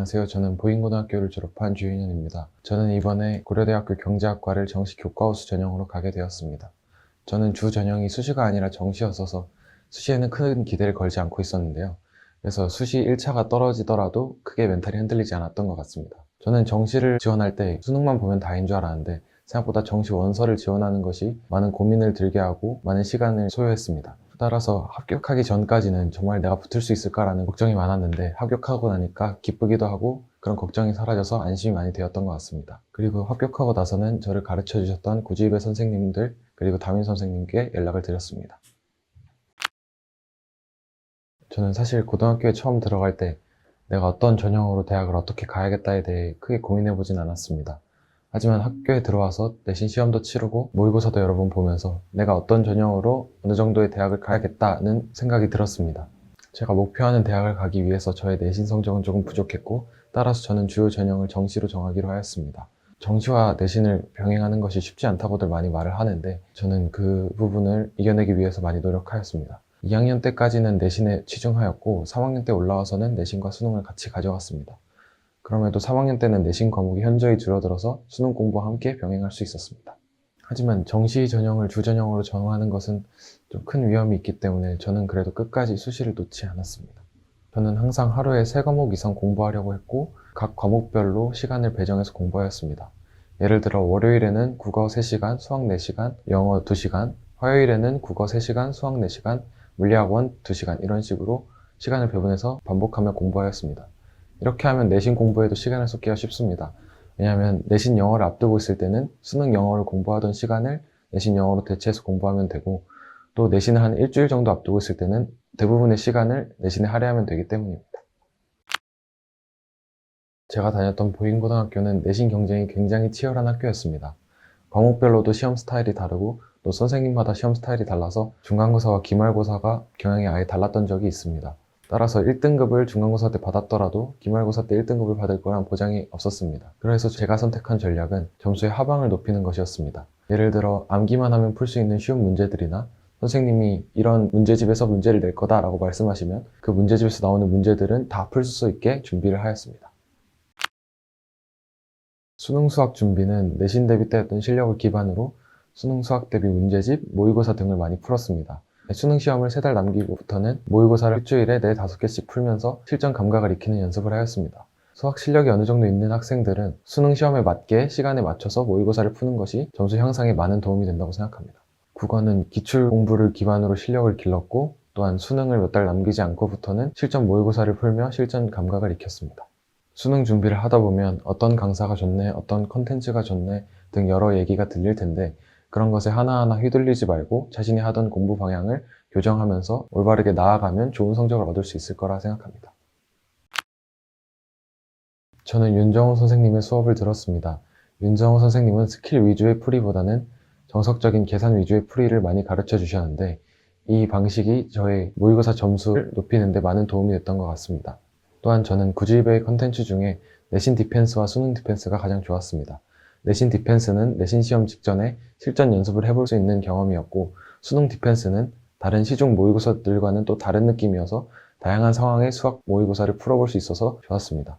안녕하세요. 저는 보인고등학교를 졸업한 주윤현입니다. 저는 이번에 고려대학교 경제학과를 정시 교과우수 전형으로 가게 되었습니다. 저는 주 전형이 수시가 아니라 정시였어서 수시에는 큰 기대를 걸지 않고 있었는데요. 그래서 수시 1차가 떨어지더라도 크게 멘탈이 흔들리지 않았던 것 같습니다. 저는 정시를 지원할 때 수능만 보면 다인 줄 알았는데 생각보다 정시 원서를 지원하는 것이 많은 고민을 들게 하고 많은 시간을 소요했습니다. 따라서 합격하기 전까지는 정말 내가 붙을 수 있을까라는 걱정이 많았는데 합격하고 나니까 기쁘기도 하고 그런 걱정이 사라져서 안심이 많이 되었던 것 같습니다. 그리고 합격하고 나서는 저를 가르쳐 주셨던 구지입의 선생님들 그리고 담임 선생님께 연락을 드렸습니다. 저는 사실 고등학교에 처음 들어갈 때 내가 어떤 전형으로 대학을 어떻게 가야겠다에 대해 크게 고민해 보진 않았습니다. 하지만 학교에 들어와서 내신 시험도 치르고 모의고사도 여러 번 보면서 내가 어떤 전형으로 어느 정도의 대학을 가야겠다는 생각이 들었습니다. 제가 목표하는 대학을 가기 위해서 저의 내신 성적은 조금 부족했고 따라서 저는 주요 전형을 정시로 정하기로 하였습니다. 정시와 내신을 병행하는 것이 쉽지 않다고들 많이 말을 하는데 저는 그 부분을 이겨내기 위해서 많이 노력하였습니다. 2학년 때까지는 내신에 치중하였고 3학년 때 올라와서는 내신과 수능을 같이 가져갔습니다. 그럼에도 3학년 때는 내신 과목이 현저히 줄어들어서 수능 공부와 함께 병행할 수 있었습니다. 하지만 정시 전형을 주전형으로 정하는 것은 좀 큰 위험이 있기 때문에 저는 그래도 끝까지 수시를 놓지 않았습니다. 저는 항상 하루에 3과목 이상 공부하려고 했고 각 과목별로 시간을 배정해서 공부하였습니다. 예를 들어 월요일에는 국어 3시간, 수학 4시간, 영어 2시간, 화요일에는 국어 3시간, 수학 4시간, 물리학원 2시간 이런 식으로 시간을 배분해서 반복하며 공부하였습니다. 이렇게 하면 내신 공부에도 시간을 쏟기가 쉽습니다. 왜냐하면 내신 영어를 앞두고 있을 때는 수능 영어를 공부하던 시간을 내신 영어로 대체해서 공부하면 되고 또 내신을 한 일주일 정도 앞두고 있을 때는 대부분의 시간을 내신에 할애하면 되기 때문입니다. 제가 다녔던 보인고등학교는 내신 경쟁이 굉장히 치열한 학교였습니다. 과목별로도 시험 스타일이 다르고 또 선생님마다 시험 스타일이 달라서 중간고사와 기말고사가 경향이 아예 달랐던 적이 있습니다. 따라서 1등급을 중간고사 때 받았더라도 기말고사 때 1등급을 받을 거란 보장이 없었습니다. 그래서 제가 선택한 전략은 점수의 하방을 높이는 것이었습니다. 예를 들어 암기만 하면 풀 수 있는 쉬운 문제들이나 선생님이 이런 문제집에서 문제를 낼 거다라고 말씀하시면 그 문제집에서 나오는 문제들은 다 풀 수 있게 준비를 하였습니다. 수능 수학 준비는 내신 대비 때 했던 실력을 기반으로 수능 수학 대비 문제집, 모의고사 등을 많이 풀었습니다. 수능 시험을 3달 남기고부터는 모의고사를 일주일에 4, 5개씩 풀면서 실전 감각을 익히는 연습을 하였습니다. 수학 실력이 어느 정도 있는 학생들은 수능 시험에 맞게 시간에 맞춰서 모의고사를 푸는 것이 점수 향상에 많은 도움이 된다고 생각합니다. 국어는 기출 공부를 기반으로 실력을 길렀고 또한 수능을 몇 달 남기지 않고부터는 실전 모의고사를 풀며 실전 감각을 익혔습니다. 수능 준비를 하다 보면 어떤 강사가 좋네, 어떤 컨텐츠가 좋네 등 여러 얘기가 들릴 텐데 그런 것에 하나하나 휘둘리지 말고 자신이 하던 공부 방향을 교정하면서 올바르게 나아가면 좋은 성적을 얻을 수 있을 거라 생각합니다. 저는 윤정호 선생님의 수업을 들었습니다. 윤정호 선생님은 스킬 위주의 풀이보다는 정석적인 계산 위주의 풀이를 많이 가르쳐 주셨는데 이 방식이 저의 모의고사 점수를 높이는 데 많은 도움이 됐던 것 같습니다. 또한 저는 구지입의 컨텐츠 중에 내신 디펜스와 수능 디펜스가 가장 좋았습니다. 내신 디펜스는 내신 시험 직전에 실전 연습을 해볼 수 있는 경험이었고 수능 디펜스는 다른 시중 모의고사들과는 또 다른 느낌이어서 다양한 상황의 수학 모의고사를 풀어볼 수 있어서 좋았습니다.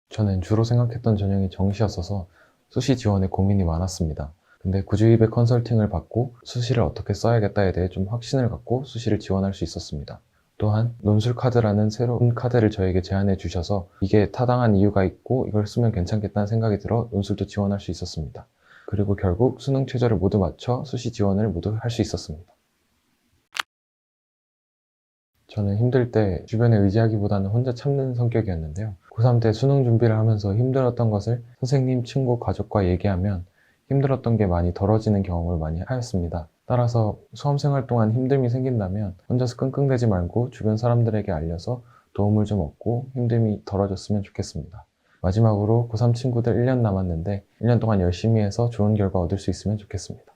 저는 주로 생각했던 전형이 정시였어서 수시 지원에 고민이 많았습니다. 근데 구지입의 컨설팅을 받고 수시를 어떻게 써야겠다에 대해 좀 확신을 갖고 수시를 지원할 수 있었습니다. 또한 논술카드라는 새로운 카드를 저에게 제안해 주셔서 이게 타당한 이유가 있고 이걸 쓰면 괜찮겠다는 생각이 들어 논술도 지원할 수 있었습니다. 그리고 결국 수능 최저를 모두 맞춰 수시 지원을 모두 할 수 있었습니다. 저는 힘들 때 주변에 의지하기보다는 혼자 참는 성격이었는데요. 고3 때 수능 준비를 하면서 힘들었던 것을 선생님, 친구, 가족과 얘기하면 힘들었던 게 많이 덜어지는 경험을 많이 하였습니다. 따라서 수험생활 동안 힘듦이 생긴다면 혼자서 끙끙대지 말고 주변 사람들에게 알려서 도움을 좀 얻고 힘듦이 덜어졌으면 좋겠습니다. 마지막으로 고3 친구들 1년 남았는데 1년 동안 열심히 해서 좋은 결과 얻을 수 있으면 좋겠습니다.